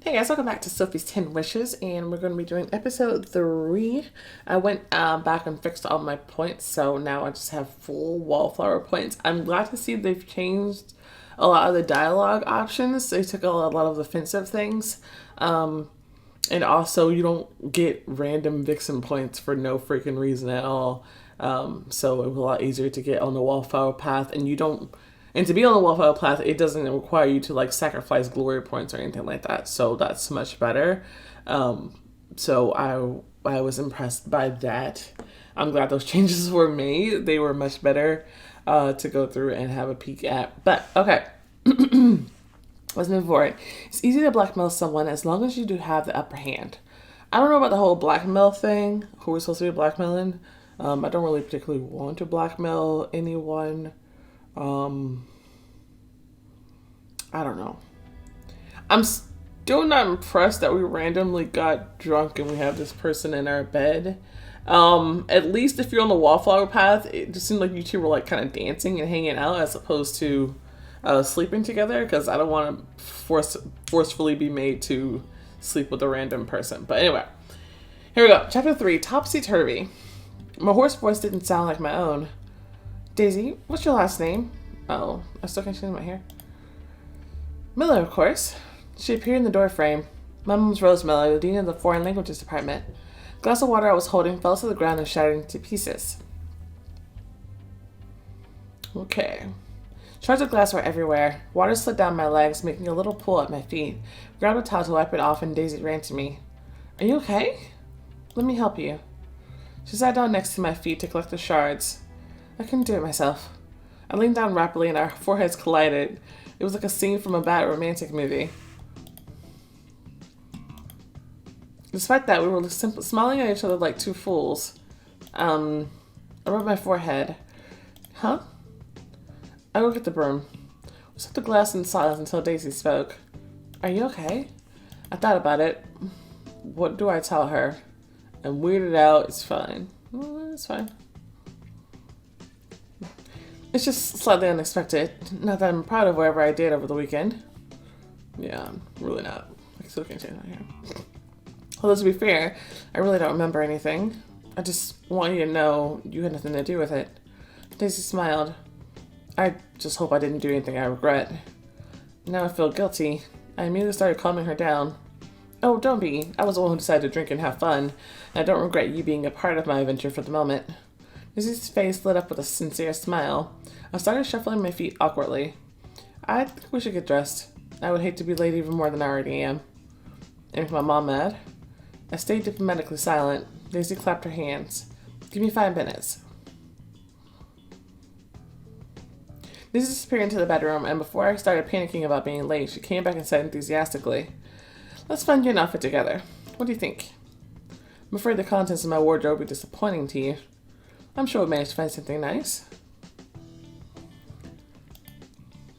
Hey guys, welcome back to Sophie's 10 Wishes, and we're going to be doing episode 3. I went back and fixed all my points, so now I just have full wallflower points. I'm glad to see they've changed a lot of the dialogue options. They took a lot of offensive things. And also, you don't get random vixen points for no freaking reason at all. So it was a lot easier to get on the wallflower path, and you don't. And to be on the wallflower path, it doesn't require you to like sacrifice glory points or anything like that. So that's much better. So I was impressed by that. I'm glad those changes were made. They were much better to go through and have a peek at. But okay. Let's move forward. It's easy to blackmail someone as long as you do have the upper hand. I don't know about the whole blackmail thing, who we're supposed to be blackmailing. I don't really particularly want to blackmail anyone. I don't know. I'm still not impressed that we randomly got drunk and we have this person in our bed. At least if you're on the wallflower path, it just seemed like you two were like kind of dancing and hanging out as opposed to sleeping together, because I don't want to forcefully be made to sleep with a random person. But anyway, here we go. Chapter 3, Topsy-Turvy. My hoarse voice didn't sound like my own. Daisy, what's your last name? Oh, I still can't change my hair. Miller, of course. She appeared in the doorframe. My mom's Rose Miller, the dean of the foreign languages department. The glass of water I was holding fell to the ground and shattered into pieces. Okay. Shards of glass were everywhere. Water slid down my legs, making a little pool at my feet. I grabbed a towel to wipe it off, and Daisy ran to me. Are you okay? Let me help you. She sat down next to my feet to collect the shards. I couldn't do it myself. I leaned down rapidly, and our foreheads collided. It was like a scene from a bad romantic movie. Despite that, we were smiling at each other like two fools. I rubbed my forehead. Huh? I go get the broom. We set the glass in silence until Daisy spoke. Are you okay? I thought about it. What do I tell her? I'm weirded out. It's fine. It's fine. It's just slightly unexpected. Not that I'm proud of whatever I did over the weekend. Yeah, I'm really not. I still can't change my hair. Although to be fair, I really don't remember anything. I just want you to know you had nothing to do with it. Daisy smiled. I just hope I didn't do anything I regret. Now I feel guilty. I immediately started calming her down. Oh, don't be. I was the one who decided to drink and have fun. And I don't regret you being a part of my adventure for the moment. Daisy's face lit up with a sincere smile. I started shuffling my feet awkwardly. I think we should get dressed. I would hate to be late even more than I already am. And with my mom mad? I stayed diplomatically silent. Daisy clapped her hands. Give me 5 minutes. Daisy disappeared into the bedroom, and before I started panicking about being late, she came back and said enthusiastically, Let's find you an outfit together. What do you think? I'm afraid the contents of my wardrobe will be disappointing to you. I'm sure we'll manage to find something nice.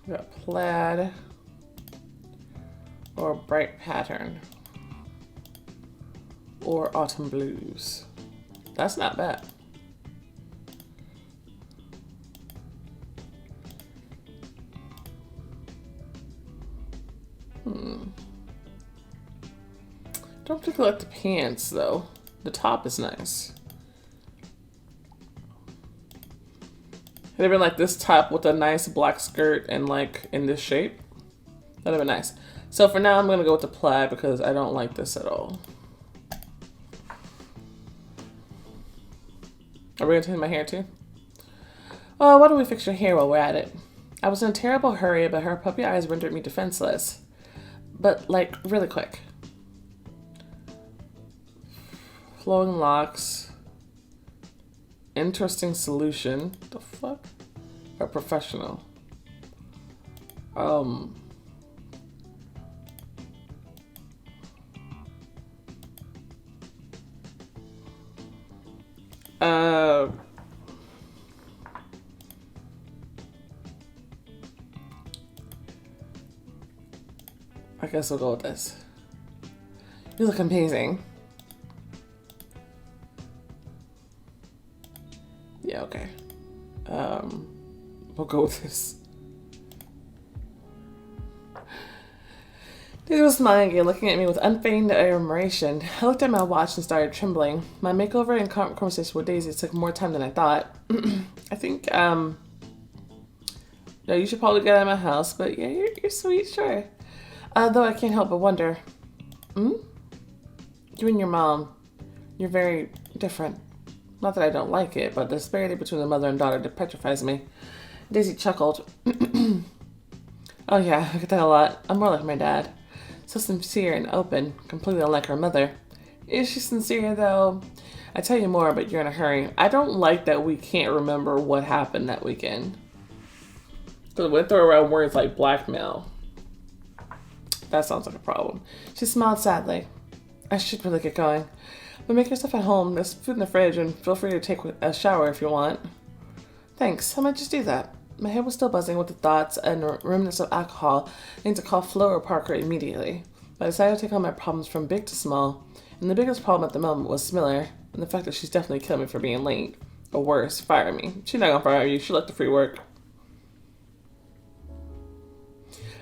We got plaid or bright pattern or autumn blues. That's not bad. Don't particularly like the pants though. The top is nice. Had it been like this top with a nice black skirt and like in this shape, that'd have been nice. So for now, I'm gonna go with the plaid because I don't like this at all. Are we gonna change my hair too? Oh, why don't we fix your hair while we're at it? I was in a terrible hurry, but her puppy eyes rendered me defenseless. But like really quick. Flowing locks. Interesting solution. The fuck? A professional. I guess we'll go with this. You look amazing. Yeah, okay. We'll go with this. Daisy was smiling again, looking at me with unfeigned admiration. I looked at my watch and started trembling. My makeover and conversation with Daisy took more time than I thought. I think, no, you should probably get out of my house, but yeah, you're sweet, sure. Though I can't help but wonder, you and your mom, you're very different. Not that I don't like it, but the disparity between the mother and daughter petrifies me. Daisy chuckled. Oh yeah, I get that a lot. I'm more like my dad. So sincere and open, completely unlike her mother. Is she sincere, though? I tell you more, but you're in a hurry. I don't like that we can't remember what happened that weekend. Because we throw around words like blackmail. That sounds like a problem. She smiled sadly. I should really get going. But make yourself at home. There's food in the fridge, and feel free to take a shower if you want. Thanks. I might just do that. My head was still buzzing with the thoughts and remnants of alcohol. I need to call Flo or Parker immediately. But I decided to take on my problems from big to small. And the biggest problem at the moment was Miller, and the fact that she's definitely killed me for being late. Or worse, fire me. She's not gonna fire you. She left the free work.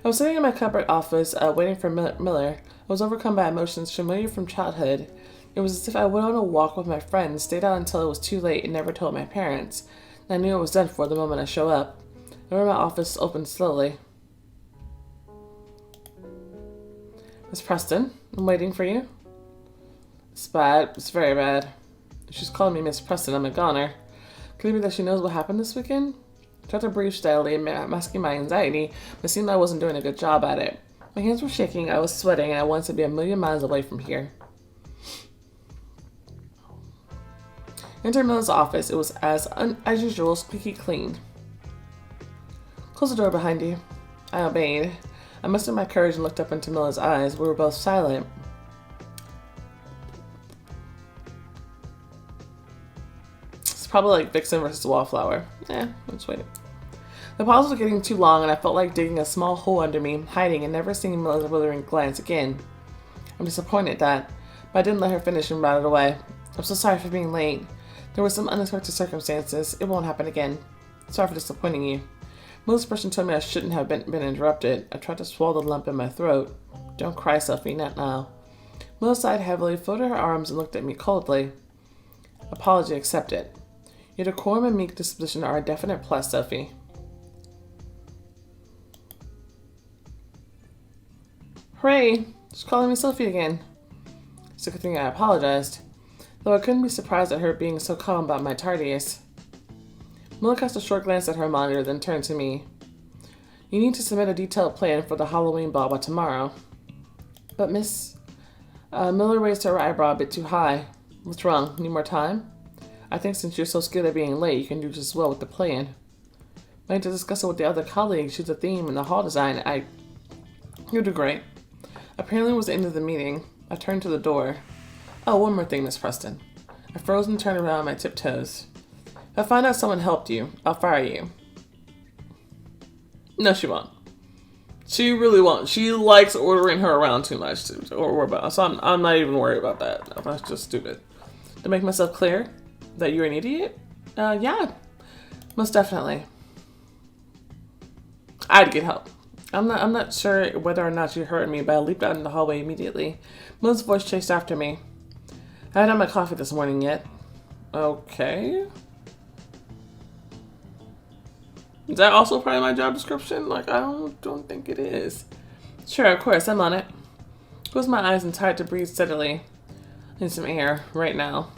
I was sitting in my cupboard office, waiting for Miller. I was overcome by emotions familiar from childhood. It was as if I went on a walk with my friends, stayed out until it was too late, and never told my parents. And I knew it was done for the moment I show up. The door of my office opened slowly. Miss Preston, I'm waiting for you. It's bad. It's very bad. If she's calling me Miss Preston, I'm a goner. Could it be that she knows what happened this weekend? I tried to breathe steadily, masking my anxiety, but it seemed I wasn't doing a good job at it. My hands were shaking, I was sweating, and I wanted to be a million miles away from here. Enter Miller's office. It was as usual, squeaky clean. Close the door behind you. I obeyed. I mustered my courage and looked up into Miller's eyes. We were both silent. It's probably like Vixen versus Wallflower. Let's wait. The pause was getting too long, and I felt like digging a small hole under me, hiding and never seeing Miller's withering glance again. I'm disappointed but I didn't let her finish and routed away. I'm so sorry for being late. There were some unexpected circumstances. It won't happen again. Sorry for disappointing you. Miller's person told me I shouldn't have been interrupted. I tried to swallow the lump in my throat. Don't cry, Sophie, not now. Miller sighed heavily, folded her arms, and looked at me coldly. Apology accepted. Your decorum and meek disposition are a definite plus, Sophie. Hooray! She's calling me Sophie again. It's a good thing I apologized, though I couldn't be surprised at her being so calm about my tardiness. Miller cast a short glance at her monitor, then turned to me. You need to submit a detailed plan for the Halloween ball by tomorrow. But Miss... Miller raised her eyebrow a bit too high. What's wrong? Need more time? I think since you're so skilled at being late, you can do just as well with the plan. I need to discuss it with the other colleagues, choose a theme, and the hall design. You'll do great. Apparently it was the end of the meeting. I turned to the door. Oh, one more thing, Miss Preston. I froze and turned around on my tiptoes. If I find out someone helped you, I'll fire you. No, she won't. She really won't. She likes ordering her around too much to worry about. So I'm not even worried about that. No, that's just stupid. To make myself clear that you're an idiot? Yeah. Most definitely. I'd get help. I'm not sure whether or not she heard me, but I leaped out in the hallway immediately. Miller's voice chased after me. I haven't had my coffee this morning yet. Okay. Is that also part of my job description? Like, I don't think it is. Sure, of course, I'm on it. Closed my eyes and tried to breathe steadily. I need some air right now.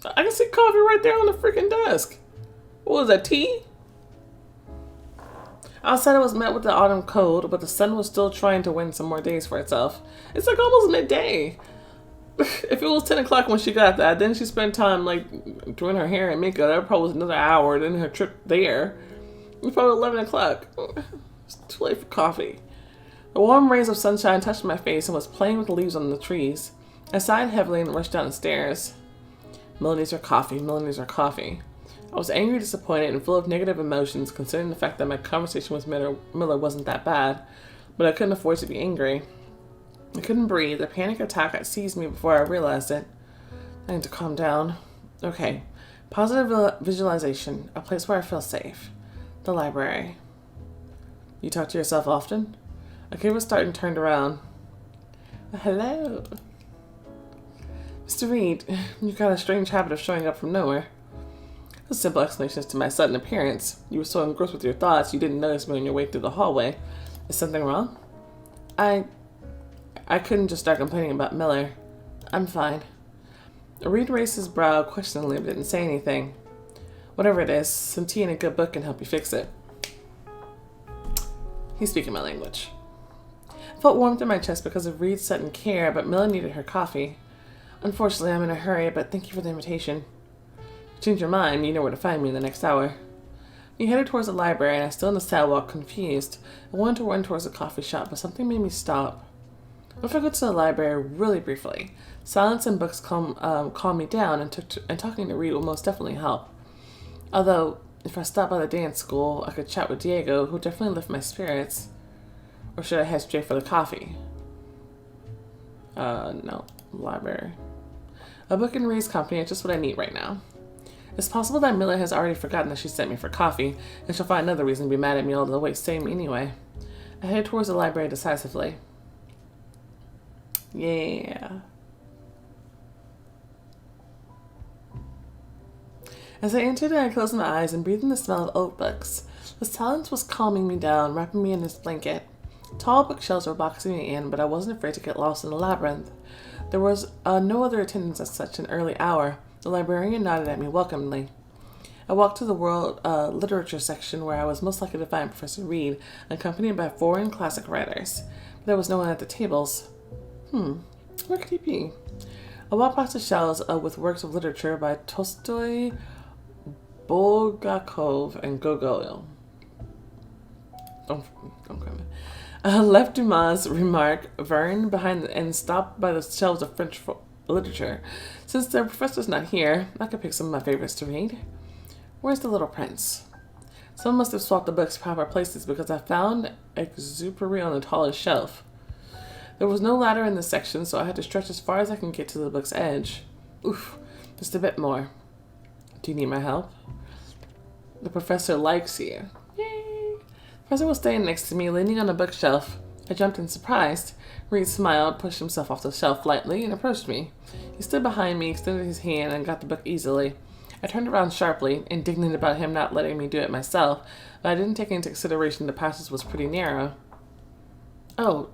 I can see coffee right there on the freaking desk. What was that, tea? Outside it was met with the autumn cold, but the sun was still trying to win some more days for itself. It's like almost midday. If it was 10 o'clock when she got that, then she spent time like doing her hair and makeup. That probably was another hour. Then her trip there. It was probably 11 o'clock. It's too late for coffee. The warm rays of sunshine touched my face and was playing with the leaves on the trees. I sighed heavily and rushed down the stairs. Miller needs her coffee. Miller needs her coffee. I was angry, disappointed, and full of negative emotions, considering the fact that my conversation with Miller wasn't that bad. But I couldn't afford to be angry. I couldn't breathe. A panic attack had seized me before I realized it. I need to calm down. Okay. Positive visualization. A place where I feel safe. The library. You talk to yourself often? I gave a start and turned around. Hello. Mr. Reed, you got a strange habit of showing up from nowhere. A simple explanation to my sudden appearance. You were so engrossed with your thoughts you didn't notice me on your way through the hallway. Is something wrong? I couldn't just start complaining about Miller. I'm fine. Reed raised his brow questioningly but didn't say anything. Whatever it is, some tea and a good book can help you fix it. He's speaking my language. I felt warmth in my chest because of Reed's sudden care, but Miller needed her coffee. Unfortunately, I'm in a hurry, but thank you for the invitation. Change your mind, you know where to find me in the next hour. We headed towards the library, and I stood on the sidewalk, confused. I wanted to run towards the coffee shop, but something made me stop. What if I go to the library really briefly? Silence and books calm me down, and talking to Reed will most definitely help. Although, if I stop by the dance school, I could chat with Diego, who definitely lift my spirits. Or should I head straight for the coffee? No. Library. A book in Reed's company is just what I need right now. It's possible that Miller has already forgotten that she sent me for coffee, and she'll find another reason to be mad at me all the way same anyway. I head towards the library decisively. Yeah. As I entered, I closed my eyes and breathed in the smell of oat books. The silence was calming me down, wrapping me in its blanket. Tall bookshelves were boxing me in, but I wasn't afraid to get lost in the labyrinth. There was no other attendance at such an early hour. The librarian nodded at me welcomingly. I walked to the world literature section where I was most likely to find Professor Reed, accompanied by foreign classic writers. There was no one at the tables. Where could he be? I walked past the shelves with works of literature by Tolstoy, Bulgakov, and Gogol. Don't come in. Left Dumas' remark, Verne behind and stopped by the shelves of French literature. Since the professor's not here, I could pick some of my favorites to read. Where's The Little Prince? Someone must have swapped the books proper places because I found Exupery on the tallest shelf. There was no ladder in this section, so I had to stretch as far as I can get to the book's edge. Oof, just a bit more. Do you need my help? The professor likes you. Yay! The professor was standing next to me, leaning on a bookshelf. I jumped in surprise. Reed smiled, pushed himself off the shelf lightly, and approached me. He stood behind me, extended his hand, and got the book easily. I turned around sharply, indignant about him not letting me do it myself, but I didn't take into consideration the passage was pretty narrow. Oh,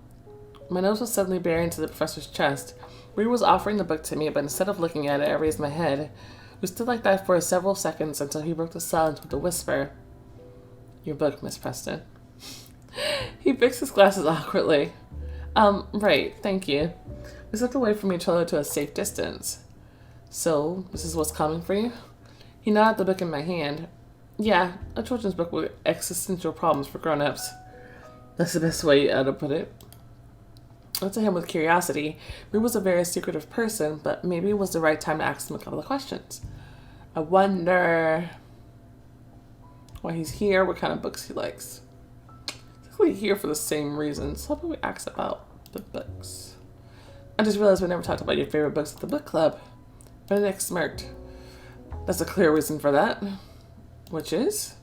my nose was suddenly buried into the professor's chest. Reed was offering the book to me, but instead of looking at it, I raised my head. We stood like that for several seconds until he broke the silence with a whisper. Your book, Miss Preston. He fixed his glasses awkwardly. Right, thank you. We stepped away from each other to a safe distance. So, this is what's coming for you? He nodded the book in my hand. Yeah, a children's book with existential problems for grown-ups. That's the best way to put it. I looked at him with curiosity. Reed was a very secretive person, but maybe it was the right time to ask him a couple of questions. I wonder why he's here, what kind of books he likes. We're here for the same reasons. How about we ask about the books? I just realized we never talked about your favorite books at the book club. Benedict smirked. That's a clear reason for that. Which is?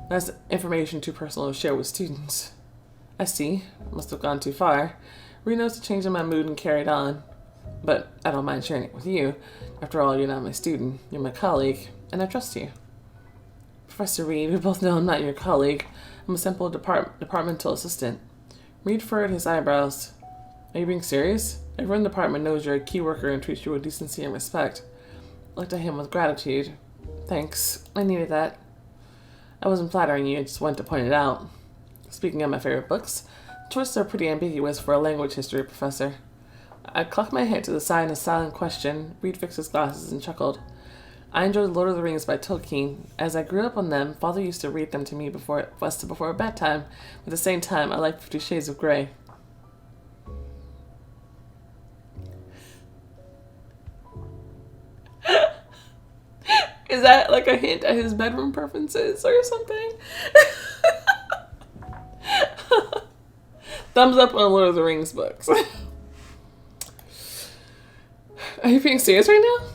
That's information too personal to share with students. I see. Must have gone too far. Reed noticed a change in my mood and carried on. But I don't mind sharing it with you. After all, you're not my student. You're my colleague, and I trust you. Professor Reed, we both know I'm not your colleague. I'm a simple departmental assistant. Reed furrowed his eyebrows. Are you being serious? Everyone in the department knows you're a key worker and treats you with decency and respect. I looked at him with gratitude. Thanks. I needed that. I wasn't flattering you, I just wanted to point it out. Speaking of my favorite books, the choices are pretty ambiguous for a language history professor. I cocked my head to the side in a silent question. Reed fixed his glasses and chuckled. I enjoyed Lord of the Rings by Tolkien. As I grew up on them, Father used to read them to me before bedtime. At the same time, I liked 50 Shades of Grey. Is that like a hint at his bedroom preferences or something? Thumbs up on Lord of the Rings books. Are you being serious right now?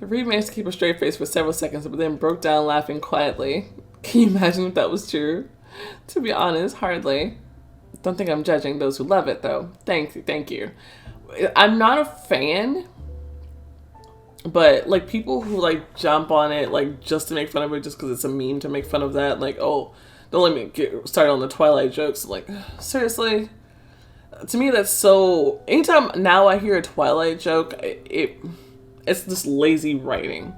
Reed managed to keep a straight face for several seconds, but then broke down laughing quietly. Can you imagine if that was true? To be honest, hardly. Don't think I'm judging those who love it, though. Thank you. I'm not a fan, but like people who like jump on it like just to make fun of it, just because it's a meme to make fun of that. Like, oh, don't let me get started on the Twilight jokes. I'm like, seriously. To me, that's so. Anytime now I hear a Twilight joke, it's just lazy writing,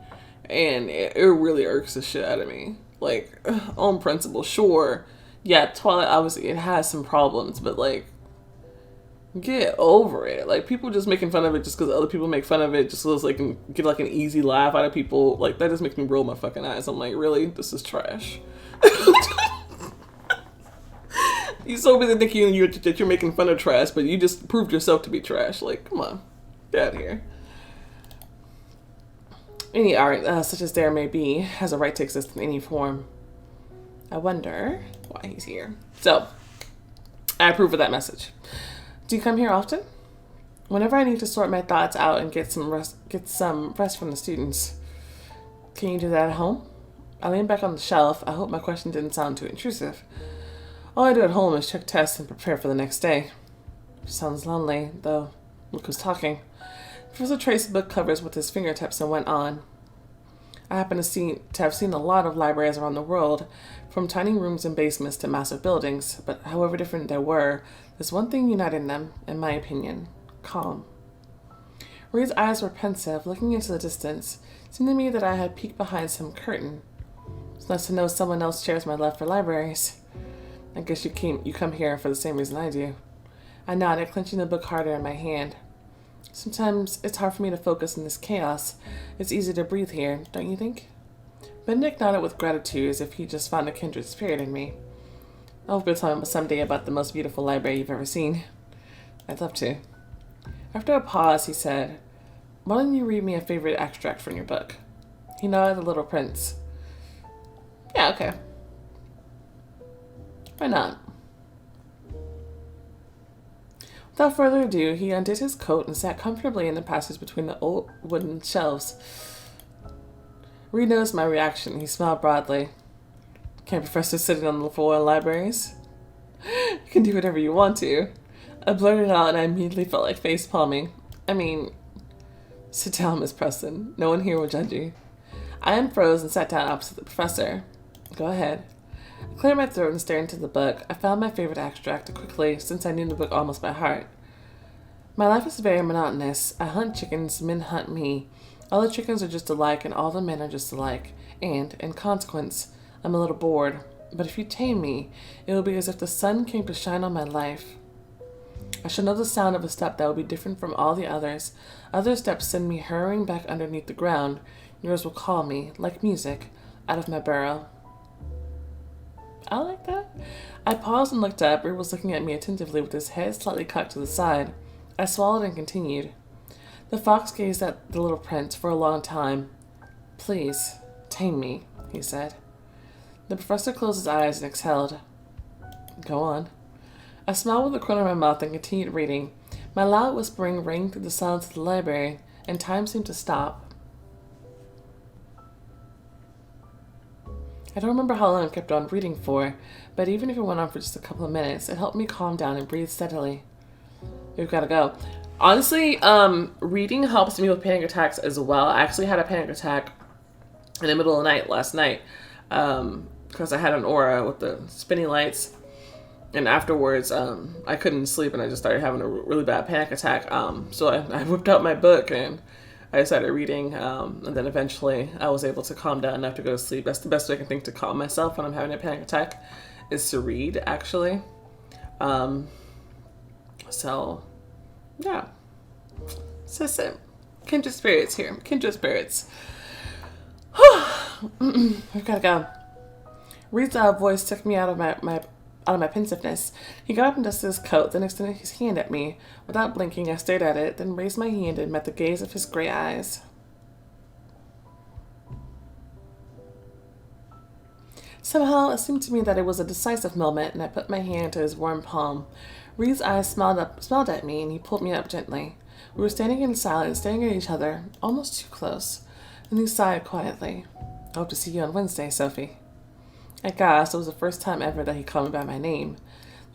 and it really irks the shit out of me. Like, on principle, sure, yeah, Twilight obviously it has some problems, but like, get over it. Like, people just making fun of it just because other people make fun of it, just so they can get like an easy laugh out of people. Like, that just makes me roll my fucking eyes. I'm like, really, this is trash. You so busy thinking that you're making fun of trash, but you just proved yourself to be trash. Like, come on, get out of here. Any art, such as there may be, has a right to exist in any form. I wonder why he's here. So, I approve of that message. Do you come here often? Whenever I need to sort my thoughts out and get some rest from the students. Can you do that at home? I lean back on the shelf. I hope my question didn't sound too intrusive. All I do at home is check tests and prepare for the next day. Sounds lonely, though. Look who's talking. Professor traced book covers with his fingertips and went on. I happen to have seen a lot of libraries around the world, from tiny rooms and basements to massive buildings, but however different they were, there's one thing uniting them, in my opinion: calm. Reed's eyes were pensive, looking into the distance. It seemed to me that I had peeked behind some curtain. It's nice to know someone else shares my love for libraries. I guess you come here for the same reason I do. I nodded, clenching the book harder in my hand. Sometimes it's hard for me to focus in this chaos. It's easy to breathe here, don't you think? Benedict nodded with gratitude, as if he just found a kindred spirit in me. I hope you'll tell me someday about the most beautiful library you've ever seen. I'd love to. After a pause, he said, "Why don't you read me a favorite extract from your book?" He nodded at The Little Prince. Yeah, okay. Why not? Without further ado, he undid his coat and sat comfortably in the passage between the old wooden shelves. Reed noticed my reaction. He smiled broadly. Can't professors sitting on the floor in libraries? You can do whatever you want to. I blurted out and I immediately felt like face palming. I mean, sit down, Miss Preston. No one here will judge you. I unfroze and sat down opposite the professor. Go ahead. I cleared my throat and stared into the book. I found my favorite extract quickly, since I knew the book almost by heart. My life is very monotonous. I hunt chickens, men hunt me. All the chickens are just alike, and all the men are just alike. And, in consequence, I'm a little bored. But if you tame me, it will be as if the sun came to shine on my life. I shall know the sound of a step that will be different from all the others. Other steps send me hurrying back underneath the ground. Yours will call me, like music, out of my burrow. I like that. I paused and looked up. Reed was looking at me attentively with his head slightly cocked to the side. I swallowed and continued. The fox gazed at the little prince for a long time. Please, tame me, he said. The professor closed his eyes and exhaled. Go on. I smiled with the corner of my mouth and continued reading. My loud whispering rang through the silence of the library, and time seemed to stop. I don't remember how long I kept on reading for, but even if it went on for just a couple of minutes, it helped me calm down and breathe steadily. We've got to go. Honestly, reading helps me with panic attacks as well. I actually had a panic attack in the middle of the night last night because I had an aura with the spinning lights. And afterwards, I couldn't sleep and I just started having a really bad panic attack. So I whipped out my book and I started reading, and then eventually I was able to calm down enough to go to sleep. That's the best way I can think to calm myself when I'm having a panic attack, is to read, actually. So, yeah. So, kindred spirits here. Kindred spirits. We've got to go. Reed's voice took me out of my pensiveness. He got up and dusted his coat, then extended his hand at me. Without blinking, I stared at it, then raised my hand and met the gaze of his gray eyes. Somehow, it seemed to me that it was a decisive moment, and I put my hand to his warm palm. Reed's eyes smiled at me, and he pulled me up gently. We were standing in silence, staring at each other, almost too close. And he sighed quietly. I hope to see you on Wednesday, Sophie. I gasped. It was the first time ever that he called me by my name.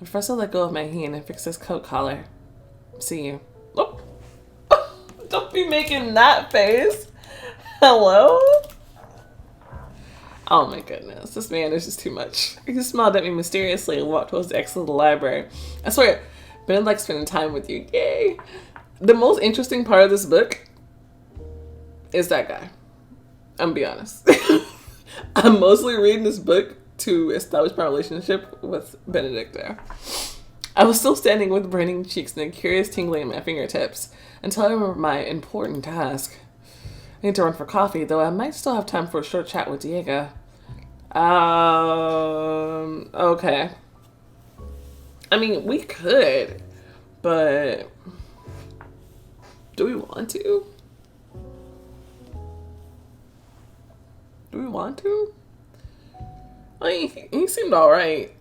The professor let go of my hand and fixed his coat collar. See you. Oh. Don't be making that face. Hello? Oh my goodness. This man is just too much. He just smiled at me mysteriously and walked towards the exit of the library. I swear, Ben likes spending time with you. Yay. The most interesting part of this book is that guy. I'm gonna be honest. I'm mostly reading this book to establish my relationship with Benedicta. I was still standing with burning cheeks and a curious tingling in my fingertips until I remembered my important task. I need to run for coffee, though I might still have time for a short chat with Diego. Okay. I mean, we could, but do we want to? Do we want to? I mean, he seemed alright.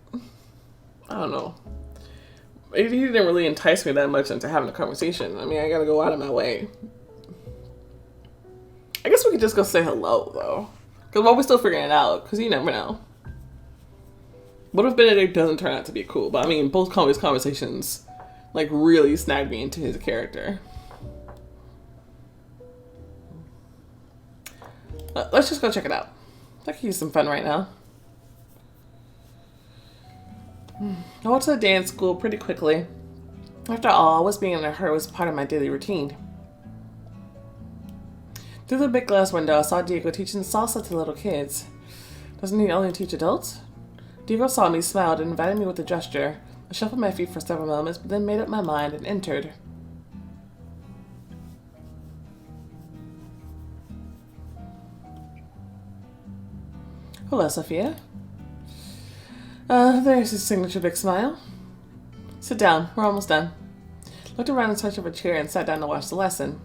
I don't know. He didn't really entice me that much into having a conversation. I mean, I gotta go out of my way. I guess we could just go say hello, though. Because while we're still figuring it out, because you never know. What if Benedict doesn't turn out to be cool? But I mean, both his conversations, like, really snagged me into his character. Let's just go check it out. I could use some fun right now. I went to the dance school pretty quickly. After all, always being in a hurry was part of my daily routine. Through the big glass window, I saw Diego teaching salsa to little kids. Doesn't he only teach adults? Diego saw me, smiled, and invited me with a gesture. I shuffled my feet for several moments, but then made up my mind and entered. Hello, Sophia. There's his signature big smile. Sit down. We're almost done. Looked around in search of a chair and sat down to watch the lesson.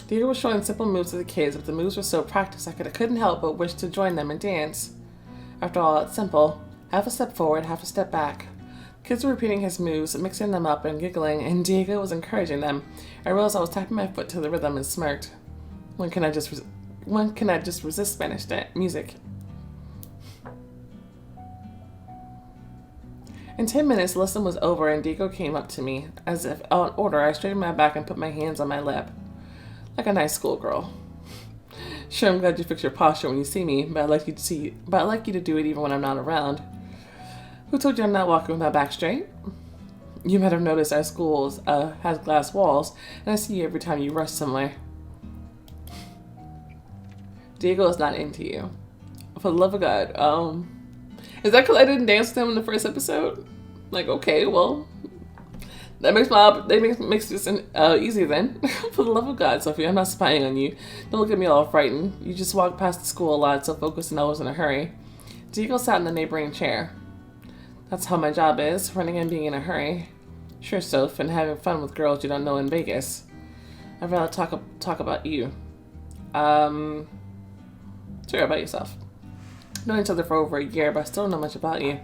Diego was showing simple moves to the kids, but the moves were so practiced I couldn't help but wish to join them and dance. After all, it's simple. Half a step forward, half a step back. Kids were repeating his moves, mixing them up and giggling, and Diego was encouraging them. I realized I was tapping my foot to the rhythm and smirked. When can I just resist Spanish music? In 10 minutes, the lesson was over and Diego came up to me. As if on order, I straightened my back and put my hands on my lap. Like a nice schoolgirl. Sure, I'm glad you fix your posture when you see me, but I'd like you to do it even when I'm not around. Who told you I'm not walking with my back straight? You might have noticed our school has glass walls, and I see you every time you rush somewhere. Diego is not into you. For the love of God, is that because I didn't dance with him in the first episode? Like, okay, well, that makes this easy then. For the love of God, Sophie, I'm not spying on you. Don't look at me all frightened. You just walk past the school a lot, so focused and always in a hurry. Diego sat in the neighboring chair. That's how my job is, running and being in a hurry. Sure, Soph, and having fun with girls you don't know in Vegas. I'd rather talk about you. Sure, about yourself. Known each other for over a year, but I still don't know much about you.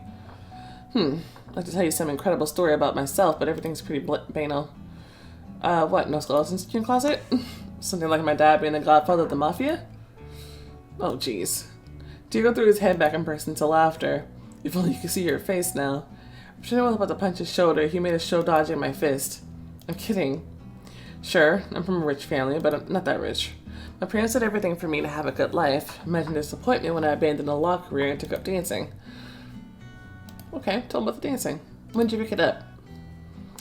I'd like to tell you some incredible story about myself, but everything's pretty banal. What, no skeletons in your closet? Something like my dad being the godfather of the mafia? Oh, jeez. Diego threw his head back and burst into laughter. If only you could see your face now. I'm sure I was about to punch his shoulder. He made a show dodging my fist. I'm kidding. Sure, I'm from a rich family, but I'm not that rich. My parents did everything for me to have a good life. Imagine disappointment when I abandoned a law career and took up dancing. Okay, tell me about the dancing. When did you pick it up?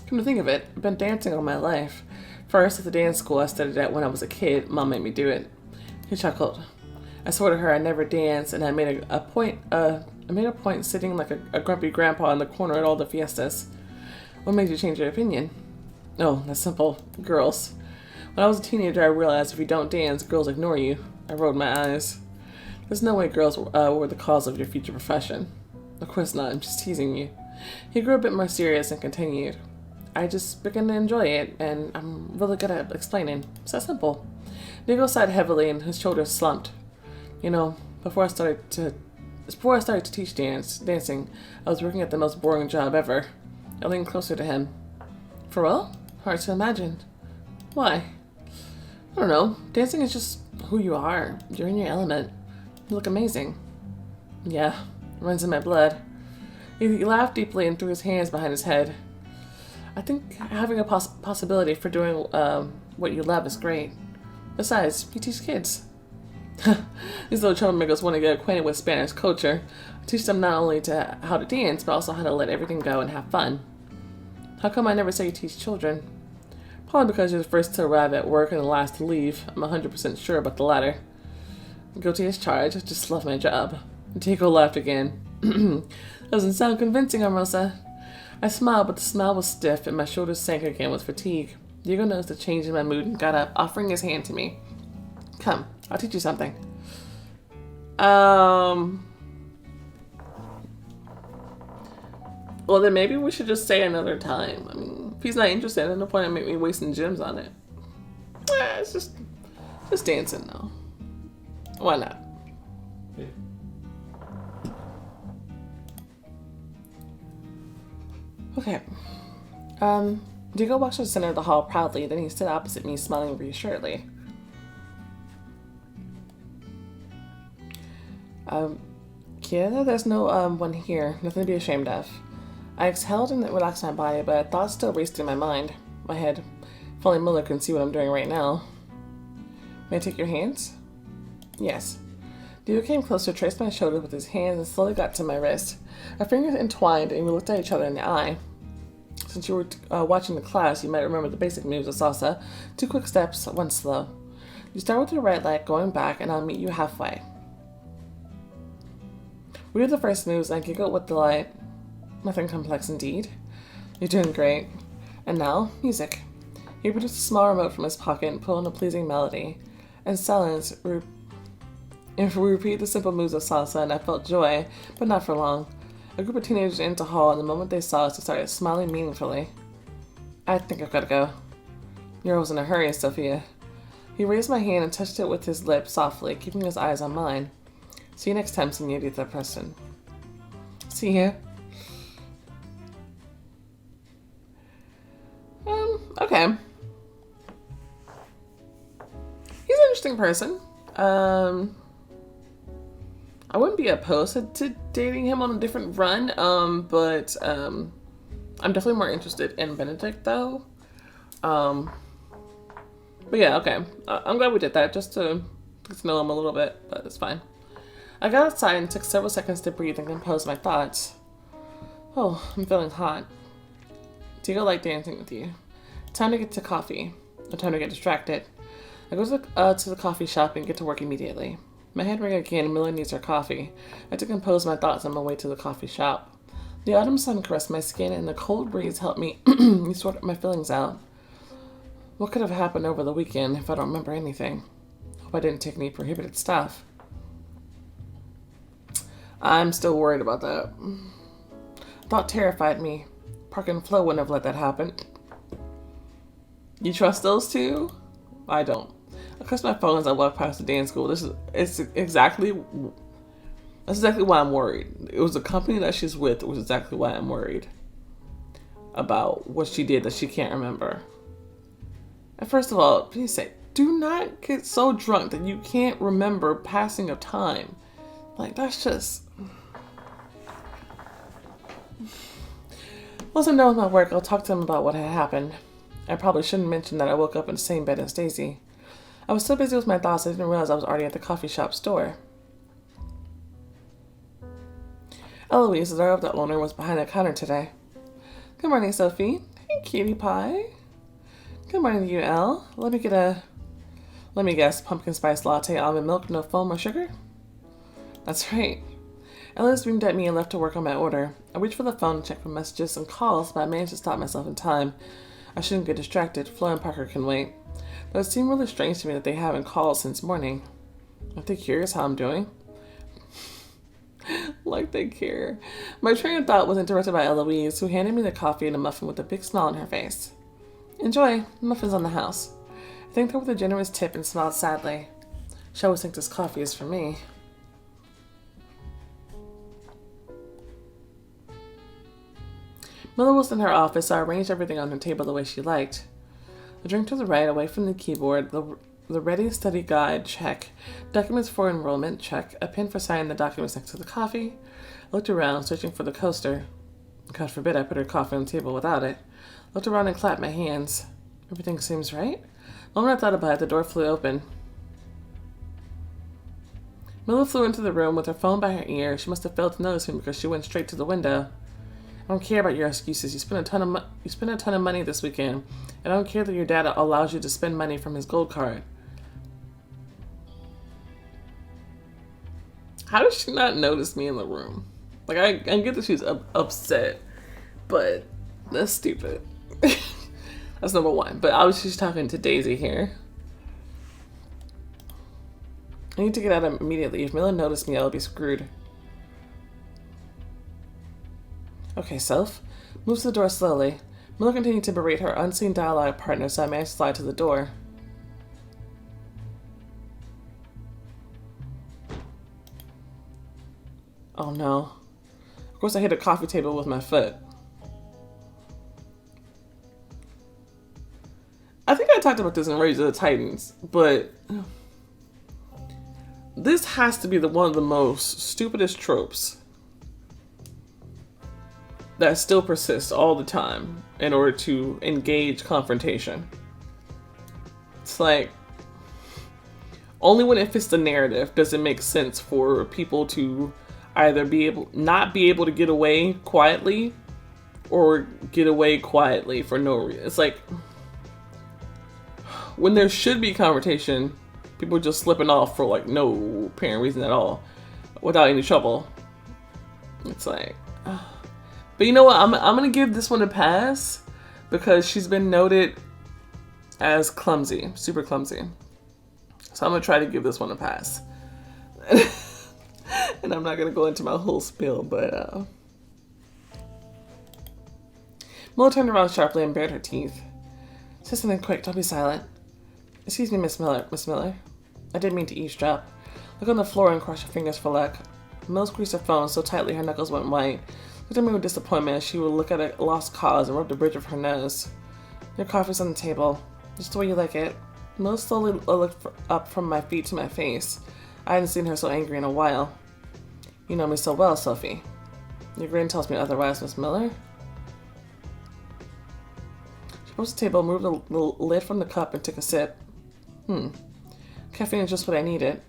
Come to think of it, I've been dancing all my life. First, at the dance school I studied at when I was a kid, Mom made me do it. He chuckled. I swore to her I never danced, and I made a point sitting like a grumpy grandpa in the corner at all the fiestas. What made you change your opinion? Oh, that's simple. Girls. When I was a teenager, I realized if you don't dance, girls ignore you. I rolled my eyes. There's no way girls were the cause of your future profession. Of course not, I'm just teasing you. He grew a bit more serious and continued. I just began to enjoy it, and I'm really good at explaining. It's that simple. Diego sighed heavily and his shoulders slumped. You know, before I started to teach dancing, I was working at the most boring job ever. I leaned closer to him. For real? Hard to imagine. Why? I don't know. Dancing is just who you are. You're in your element. You look amazing. Yeah, it runs in my blood. He laughed deeply and threw his hands behind his head. I think having a possibility for doing what you love is great. Besides, you teach kids. These little troublemakers want to get acquainted with Spanish culture. I teach them not only how to dance, but also how to let everything go and have fun. How come I never say you teach children? Probably because you're the first to arrive at work and the last to leave. I'm 100% sure about the latter. Guilty as charged. I just love my job. Diego laughed again. Doesn't sound convincing, Hermosa. I smiled, but the smile was stiff and my shoulders sank again with fatigue. Diego noticed a change in my mood and got up, offering his hand to me. Come, I'll teach you something. Well, then maybe we should just say another time. I mean, if he's not interested, there's no point in me wasting gems on it. It's just dancing now. Why not? Okay. Diego walked to the center of the hall proudly, then he stood opposite me, smiling reassuredly. Kiera, there's no one here. Nothing to be ashamed of. I exhaled and relaxed my body, but thoughts still raced through my mind. My head. If only Miller can see what I'm doing right now. May I take your hands? Yes. Diego came closer, traced my shoulder with his hands, and slowly got to my wrist. Our fingers entwined, and we looked at each other in the eye. Since you were watching the class, you might remember the basic moves of salsa. 2 quick steps, 1 slow. You start with your right leg, going back, and I'll meet you halfway. We did the first moves, and I giggled with delight. Nothing complex indeed. You're doing great. And now, music. He produced a small remote from his pocket and pulled in a pleasing melody. In silence, we repeated the simple moves of salsa, and I felt joy, but not for long. A group of teenagers entered the hall, and the moment they saw us, they started smiling meaningfully. I think I've got to go. You're always in a hurry, Sophia. He raised my hand and touched it with his lips softly, keeping his eyes on mine. See you next time, Señorita Preston. See ya. Okay. He's an interesting person. I wouldn't be opposed to dating him on a different run, but I'm definitely more interested in Benedict, though. But yeah, okay. I'm glad we did that, just to get to know him a little bit, but it's fine. I got outside and took several seconds to breathe and compose my thoughts. Oh, I'm feeling hot. Diego liked dancing with you. Time to get to coffee. No time to get distracted. I go to the coffee shop and get to work immediately. My head rang again and Miller needs her coffee. I had to compose my thoughts on my way to the coffee shop. The autumn sun caressed my skin and the cold breeze helped me sort my feelings out. What could have happened over the weekend if I don't remember anything? Hope I didn't take any prohibited stuff. I'm still worried about that. Thought terrified me. Park and Flo wouldn't have let that happen. You trust those two? I don't. I pressed my phone as I walked past the dance school. That's exactly why I'm worried. It was the company that she's with. It was exactly why I'm worried about what she did that she can't remember. And first of all, please say, do not get so drunk that you can't remember passing of time. Like, that's just... Once I'm done with my work, I'll talk to them about what had happened. I probably shouldn't mention that I woke up in the same bed as Daisy. I was so busy with my thoughts I didn't realize I was already at the coffee shop store. Eloise, the daughter of the owner, was behind the counter today. Good morning, Sophie. Hey, cutie pie. Good morning to you, Elle. Let me guess, pumpkin spice latte, almond milk, no foam or sugar? That's right. Eloise beamed at me and left to work on my order. I reached for the phone to check for messages and calls, but I managed to stop myself in time. I shouldn't get distracted. Flo and Parker can wait. But it seemed really strange to me that they haven't called since morning. Aren't they curious how I'm doing? Like they care. My train of thought was interrupted by Eloise, who handed me the coffee and a muffin with a big smile on her face. Enjoy. The muffin's on the house. I thanked her with a generous tip and smiled sadly. She always thinks this coffee is for me. Miller was in her office, so I arranged everything on her table the way she liked. A drink to the right, away from the keyboard, the The Ready Study Guide, check. Documents for enrollment, check. A pin for signing the documents next to the coffee. I looked around, searching for the coaster. God forbid I put her coffee on the table without it. Looked around and clapped my hands. Everything seems right. The moment I thought about it, the door flew open. Miller flew into the room with her phone by her ear. She must have failed to notice me because she went straight to the window. I don't care about your excuses. You spent a ton of money this weekend. And I don't care that your dad allows you to spend money from his gold card. How did she not notice me in the room? Like, I get that she's upset, but that's stupid. That's number one. But obviously she's talking to Daisy here. I need to get out immediately. If Miller noticed me, I'll be screwed. Okay, Soph. Moves to the door slowly. Miller continued to berate her unseen dialogue partner, so I managed to slide to the door. Oh no. Of course I hit a coffee table with my foot. I think I talked about this in Rage of the Titans, but this has to be one of the most stupidest tropes that still persists all the time in order to engage confrontation. It's like, only when it fits the narrative does it make sense for people to either not be able to get away quietly or get away quietly for no reason. It's like, when there should be confrontation, people are just slipping off for like no apparent reason at all without any trouble. It's like, but you know what? I'm gonna give this one a pass because she's been noted as clumsy, super clumsy. So I'm gonna try to give this one a pass. And I'm not gonna go into my whole spiel, but Miller turned around sharply and bared her teeth. Say something quick, don't be silent. Excuse me, Miss Miller. I didn't mean to eavesdrop. Look on the floor and cross your fingers for luck. Miller squeezed her phone so tightly her knuckles went white. Looked at me with disappointment as she would look at a lost cause and rub the bridge of her nose. Your coffee's on the table. Just the way you like it. Miller slowly looked up from my feet to my face. I hadn't seen her so angry in a while. You know me so well, Sophie. Your grin tells me otherwise, Miss Miller. She approached the table, moved the lid from the cup, and took a sip. Caffeine is just what I needed.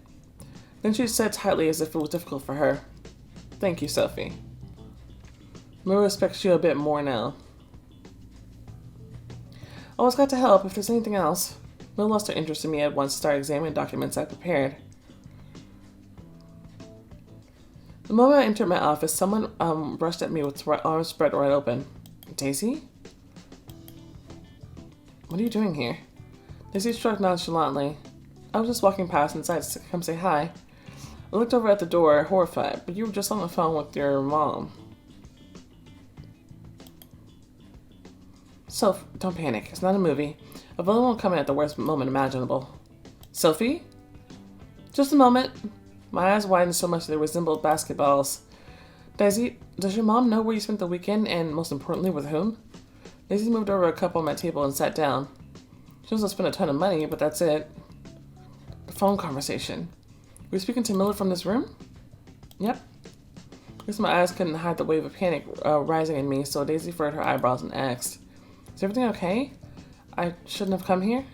Then she said tightly as if it was difficult for her. Thank you, Sophie. Miller respects you a bit more now. Always got to help if there's anything else. Miller lost her interest in me at once and started examining documents I prepared. The moment I entered my office, someone rushed at me with arms spread wide open. Daisy? What are you doing here? Daisy shrugged nonchalantly. I was just walking past and decided to come say hi. I looked over at the door, horrified, but you were just on the phone with your mom. Soph, don't panic. It's not a movie. A villain won't come in at the worst moment imaginable. Sophie? Just a moment. My eyes widened so much they resembled basketballs. Daisy, does your mom know where you spent the weekend and, most importantly, with whom? Daisy moved over a cup on my table and sat down. She doesn't spend a ton of money, but that's it. The phone conversation. Were you speaking to Miller from this room? Yep. I guess my eyes couldn't hide the wave of panic rising in me, so Daisy furrowed her eyebrows and asked, Is everything okay? I shouldn't have come here?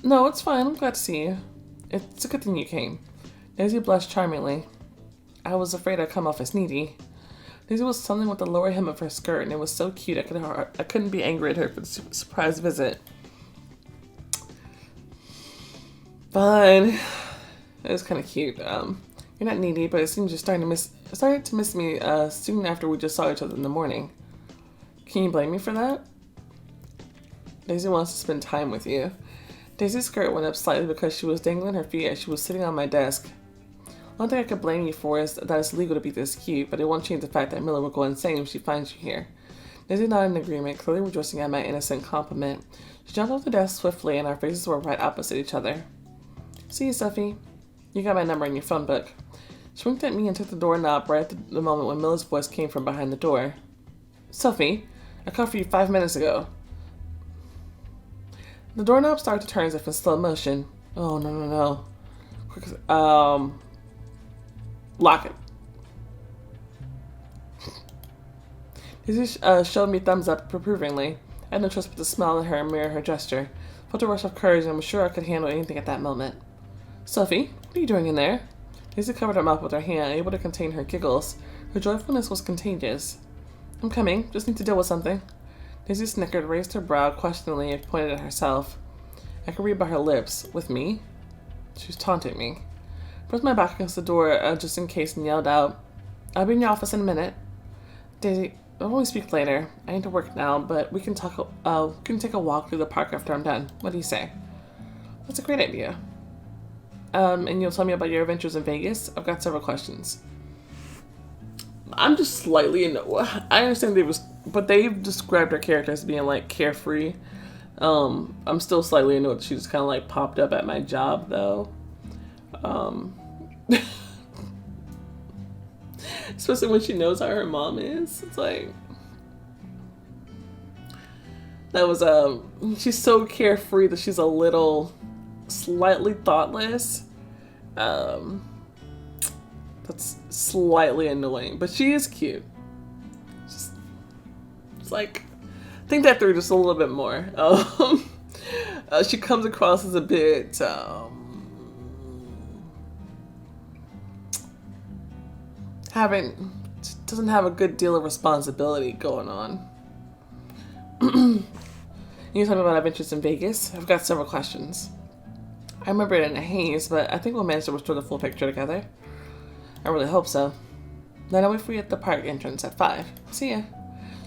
No, it's fine. I'm glad to see you. It's a good thing you came. Daisy blushed charmingly. I was afraid I'd come off as needy. Daisy was something with the lower hem of her skirt, and it was so cute I couldn't be angry at her for the surprise visit. Fine. It was kind of cute. You're not needy, but it seems you're starting to miss me soon after we just saw each other in the morning. Can you blame me for that? Daisy wants to spend time with you. Daisy's skirt went up slightly because she was dangling her feet as she was sitting on my desk. One thing I could blame you for is that it's legal to be this cute, but it won't change the fact that Miller will go insane if she finds you here. Daisy nodded in agreement, clearly rejoicing at my innocent compliment. She jumped off the desk swiftly, and our faces were right opposite each other. See you, Sophie. You got my number in your phone book. She winked at me and took the doorknob right at the moment when Miller's voice came from behind the door. Sophie, I called for you 5 minutes ago. The doorknob started to turn as if in slow motion. Oh, no, no, no. Quick, lock it. Daisy showed me thumbs up approvingly. I had no choice but to smile at her and mirror her gesture. Felt a rush of courage and was sure I could handle anything at that moment. Sophie, what are you doing in there? Daisy covered her mouth with her hand, able to contain her giggles. Her joyfulness was contagious. I'm coming. Just need to deal with something. Daisy snickered, raised her brow questioningly, and pointed at herself. I could read by her lips. With me? She was taunting me. I pressed my back against the door just in case and yelled out, I'll be in your office in a minute. Daisy, I'll only speak later. I need to work now, but we can take a walk through the park after I'm done. What do you say? That's a great idea. And you'll tell me about your adventures in Vegas? I've got several questions. I'm just slightly I understand but they've described her character as being like carefree. I'm still slightly annoyed that she just kind of like popped up at my job though. Especially when she knows how her mom is. It's like that was she's so carefree that she's a little slightly thoughtless. That's slightly annoying, but she is cute. It's like think that through just a little bit more. She comes across as a bit doesn't have a good deal of responsibility going on. You talking about adventures in Vegas? I've got several questions. I remember it in a haze, but I think we'll manage to restore the full picture together. I really hope so. Then I'll wait for you at the park entrance at 5. See ya.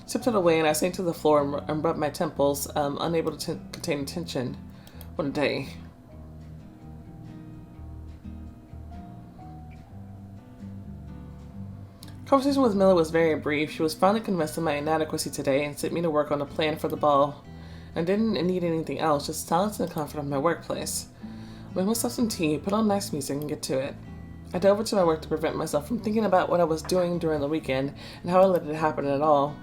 She tiptoed away and I sank to the floor and rubbed my temples, unable to contain attention. What a day. Conversation with Miller was very brief. She was finally convinced of my inadequacy today and sent me to work on a plan for the ball. I didn't need anything else, just silence and the comfort of my workplace. I made myself some tea, put on nice music, and get to it. I dove into my work to prevent myself from thinking about what I was doing during the weekend and how I let it happen at all.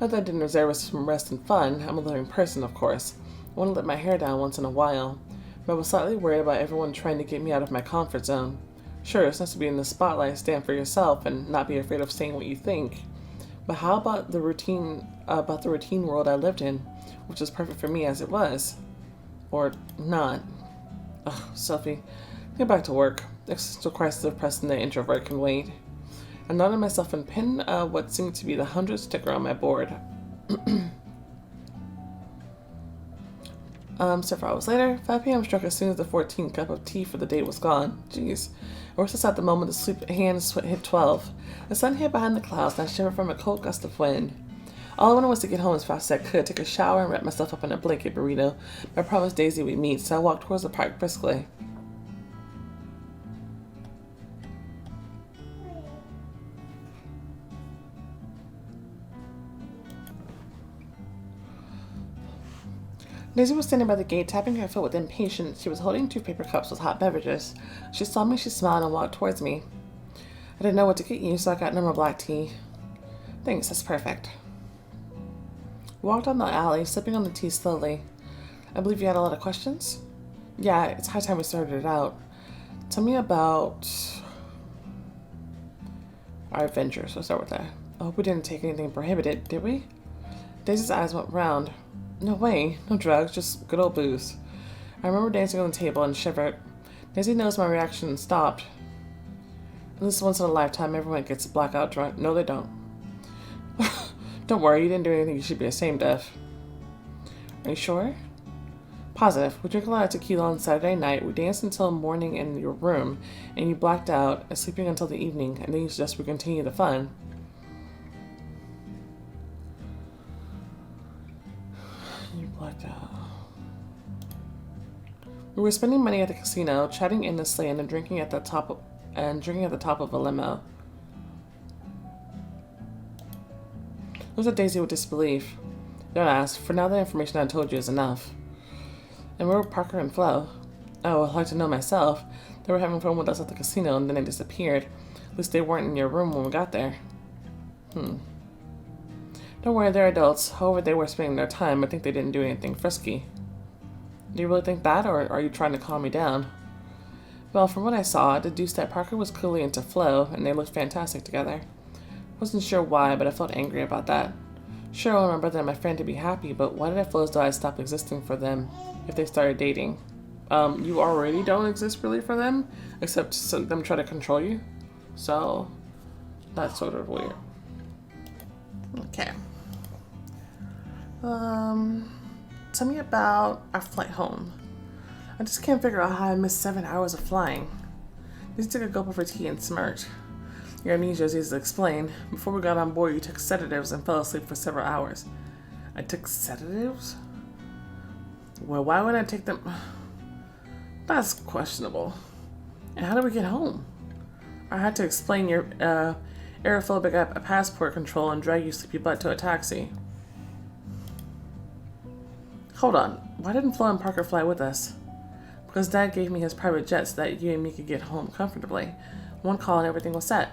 Not that I didn't reserve us from rest and fun. I'm a living person, of course. I want to let my hair down once in a while. But I was slightly worried about everyone trying to get me out of my comfort zone. Sure, it's nice to be in the spotlight, stand for yourself, and not be afraid of saying what you think. But how about the routine world I lived in, which was perfect for me as it was? Or not. Ugh, Sophie, get back to work. The existential crisis of pressing the introvert can wait. I nodded myself and pinned what seemed to be the 100th sticker on my board. Several hours later, 5 p.m. struck as soon as the 14th cup of tea for the day was gone. Jeez. I was just at the moment the sleep hands hit 12. The sun hid behind the clouds and I shivered from a cold gust of wind. All I wanted was to get home as fast as I could, take a shower, and wrap myself up in a blanket burrito. I promised Daisy we'd meet, so I walked towards the park briskly. Daisy was standing by the gate, tapping her foot with impatience. She was holding 2 paper cups with hot beverages. She saw me, she smiled, and walked towards me. I didn't know what to get you, so I got normal black tea. Thanks, that's perfect. We walked down the alley, sipping on the tea slowly. I believe you had a lot of questions? Yeah, it's high time we started it out. Tell me about our adventures. We'll start with that. I hope we didn't take anything prohibited, did we? Daisy's eyes went round. No way, no drugs, just good old booze. I remember dancing on the table and shivered. Daisy noticed my reaction and stopped. At least once in a lifetime, everyone gets blackout drunk. No, they don't. Don't worry, you didn't do anything you should be ashamed of. Are you sure? Positive. We drank a lot of tequila on Saturday night. We danced until morning in your room, and you blacked out, sleeping until the evening, and then you suggested we continue the fun. You blacked out. We were spending money at the casino, chatting endlessly, and drinking at the top of a limo. It was a Daisy with disbelief. Don't ask, for now the information I told you is enough. And where were Parker and Flo? Oh, I'd like to know myself. They were having fun with us at the casino and then they disappeared. At least they weren't in your room when we got there. Don't worry, they're adults. However they were spending their time, I think they didn't do anything frisky. Do you really think that, or are you trying to calm me down? Well, from what I saw, I deduced that Parker was clearly into Flo, and they looked fantastic together. Wasn't sure why, but I felt angry about that. Sure, I remember that my friend to be happy, but why did I feel as though I stopped existing for them if they started dating? You already don't exist really for them, except them try to control you. So, that's sort of weird. Okay. Tell me about our flight home. I just can't figure out how I missed 7 hours of flying. Just took a gulp of her tea and smirked. Your amnesia is easy to explain. Before we got on board, you took sedatives and fell asleep for several hours. I took sedatives? Well, why would I take them? That's questionable. And how did we get home? I had to explain your aerophobic passport control and drag you sleepy butt to a taxi. Hold on. Why didn't Flo and Parker fly with us? Because Dad gave me his private jet so that you and me could get home comfortably. One call and everything was set.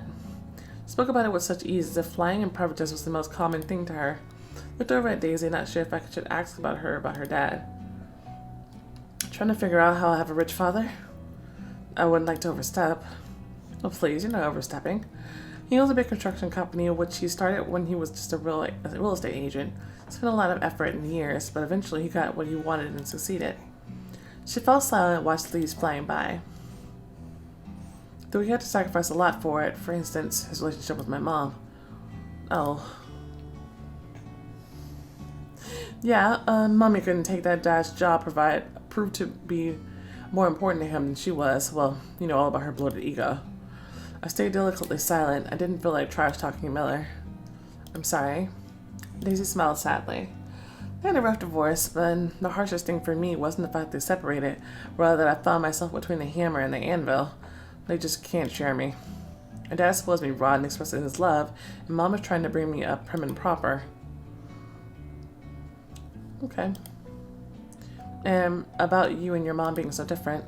Spoke about it with such ease as if flying in private jets was the most common thing to her. Looked over at Daisy, not sure if I should ask about her dad. Trying to figure out how I have a rich father? I wouldn't like to overstep. Oh, please, you're not overstepping. He owns a big construction company, which he started when he was just a real estate agent. Spent a lot of effort and years, but eventually he got what he wanted and succeeded. She fell silent and watched the leaves flying by. Though he had to sacrifice a lot for it, for instance, his relationship with my mom. Oh. Yeah, Mommy couldn't take that Dad's job proved to be more important to him than she was. Well, you know all about her bloated ego. I stayed delicately silent. I didn't feel like trash talking Miller. I'm sorry. Daisy smiled sadly. They had a rough divorce, but the harshest thing for me wasn't the fact they separated, rather that I found myself between the hammer and the anvil. They just can't share me. My dad supposed me raw and expressing his love, and Mom was trying to bring me up prim and proper. Okay. And about you and your mom being so different.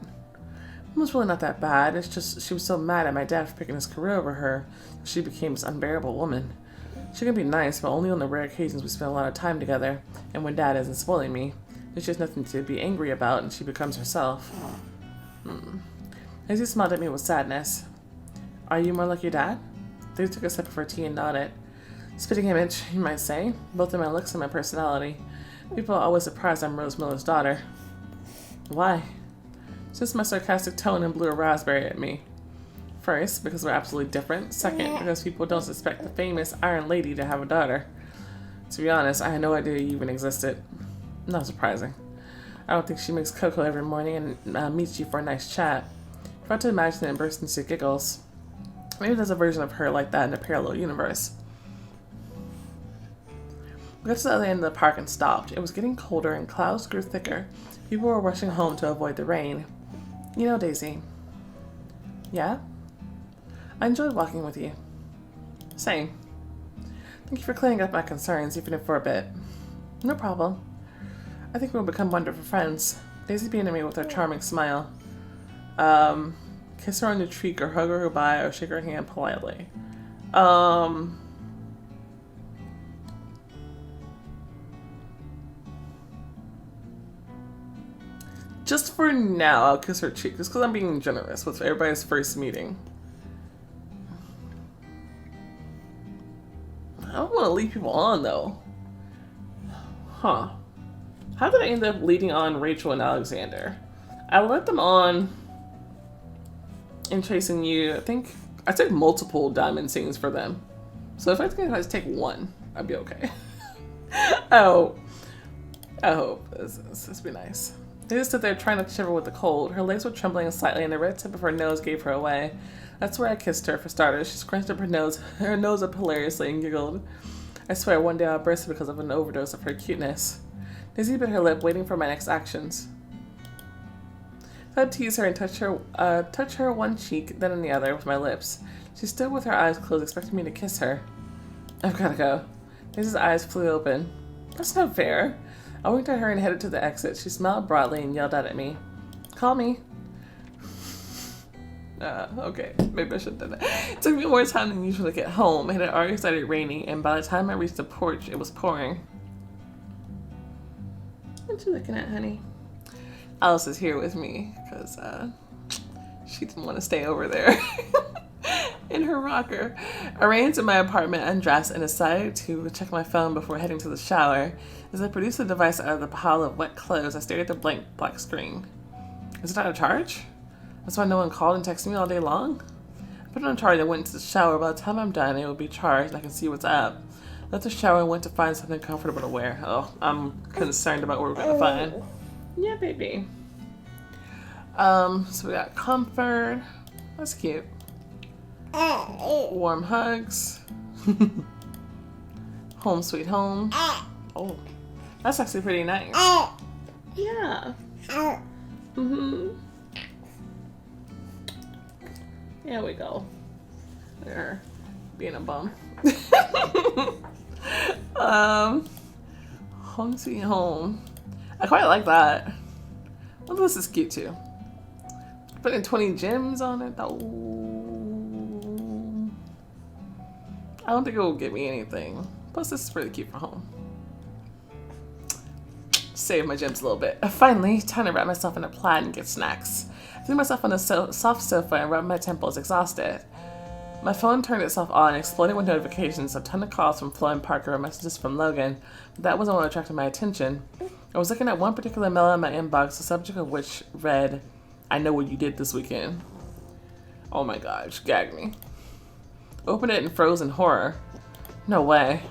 It was really not that bad. It's just she was so mad at my dad for picking his career over her. She became this unbearable woman. She can be nice, but only on the rare occasions we spend a lot of time together, and when Dad isn't spoiling me. There's just nothing to be angry about, and she becomes herself. Daisy smiled at me with sadness. Are you more like your dad? Daisy took a sip of her tea and nodded. Spitting image, you might say, both in my looks and my personality. People are always surprised I'm Rose Miller's daughter. Why? Just my sarcastic tone and blew a raspberry at me. First, because we're absolutely different. Second, because people don't suspect the famous Iron Lady to have a daughter. To be honest, I had no idea you even existed. Not surprising. I don't think she makes cocoa every morning and meets you for a nice chat. Try to imagine it and burst into giggles. Maybe there's a version of her like that in a parallel universe. We got to the other end of the park and stopped. It was getting colder and clouds grew thicker. People were rushing home to avoid the rain. You know, Daisy. Yeah? I enjoyed walking with you. Same. Thank you for clearing up my concerns, even if for a bit. No problem. I think we'll become wonderful friends. Daisy beamed at me with her charming smile. Kiss her on the cheek or hug her goodbye or shake her hand politely. Just for now, I'll kiss her cheek, just because I'm being generous with everybody's first meeting. I don't want to lead people on, though. Huh. How did I end up leading on Rachel and Alexander? I led them on in chasing you. I think I took multiple diamond scenes for them. So if I just take one, I'd be okay. I hope this be nice. They just stood there trying not to shiver with the cold. Her legs were trembling slightly and the red tip of her nose gave her away. That's where I kissed her, for starters. She scrunched up her nose up hilariously and giggled. I swear one day I'll burst because of an overdose of her cuteness. Daisy bit her lip, waiting for my next actions. I'd tease her and touch her one cheek, then on the other, with my lips. She stood with her eyes closed, expecting me to kiss her. I've gotta go. Daisy's eyes flew open. That's not fair. I winked at her and headed to the exit. She smiled broadly and yelled out at me. Call me. Okay, maybe I should have done that. It took me more time than usual to get home. It had already started raining, and by the time I reached the porch, it was pouring. What you looking at, honey? Alice is here with me because she didn't want to stay over there in her rocker. I ran into my apartment, undressed, and decided to check my phone before heading to the shower. As I produced the device out of the pile of wet clothes, I stared at the blank black screen. Is it out of charge? That's why no one called and texted me all day long? I put it on charge and went into the shower. By the time I'm done, it will be charged and I can see what's up. Left the shower and went to find something comfortable to wear. Oh, I'm concerned about what we're gonna find. Yeah, baby. So we got comfort. That's cute. Warm hugs. Home sweet home. Oh, that's actually pretty nice. Yeah. There we go. There, being a bum. Home sweet home. I quite like that. Well, this is cute too. Putting 20 gems on it. Oh. I don't think it will get me anything. Plus, this is really cute for home. Save my gems a little bit. Finally, time to wrap myself in a plaid and get snacks. I threw myself on a soft sofa and rubbed my temples, exhausted. My phone turned itself on, exploding with notifications, a ton of calls from Flo and Parker and messages from Logan, but that wasn't what attracted my attention. I was looking at one particular mail in my inbox, the subject of which read, "I know what you did this weekend." Oh my gosh, gagged me. Opened it and froze in horror. No way.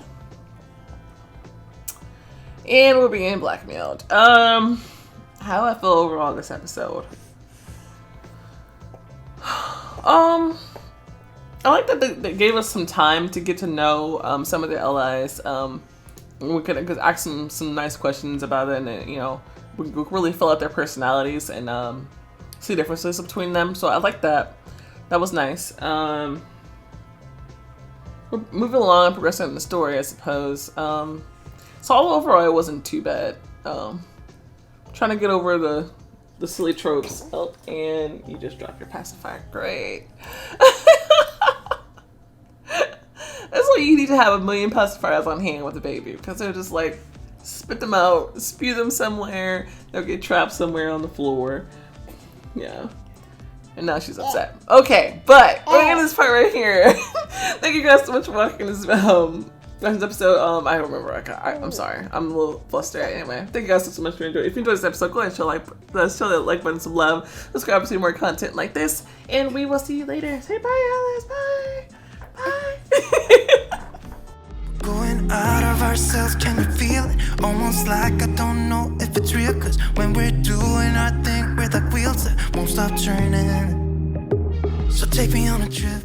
And we're being blackmailed. How do I feel overall this episode? I like that they gave us some time to get to know some of the allies. We could ask some nice questions about it, and you know, we could really fill out their personalities and see differences between them. So I like that. That was nice. We're moving along and progressing in the story, I suppose. So all overall, it wasn't too bad. Trying to get over the silly tropes. Oh, and you just dropped your pacifier. Great. That's why you need to have 1,000,000 pacifiers on hand with a baby, because they'll just like spit them out, spew them somewhere, they'll get trapped somewhere on the floor. Yeah. And now she's upset. Okay, but we're in this part right here. Thank you guys so much for watching this episode. I don't remember. I'm sorry. I'm a little flustered. Anyway, thank you guys so much for enjoying. If you enjoyed this episode, go ahead and show that like button some love. Subscribe to see more content like this, and we will see you later. Say bye, Alice. Bye. Bye. Going out of ourselves, can you feel it? Almost like I don't know if it's real, cause when we're doing our thing, we're like wheels that won't stop turning. So take me on a trip.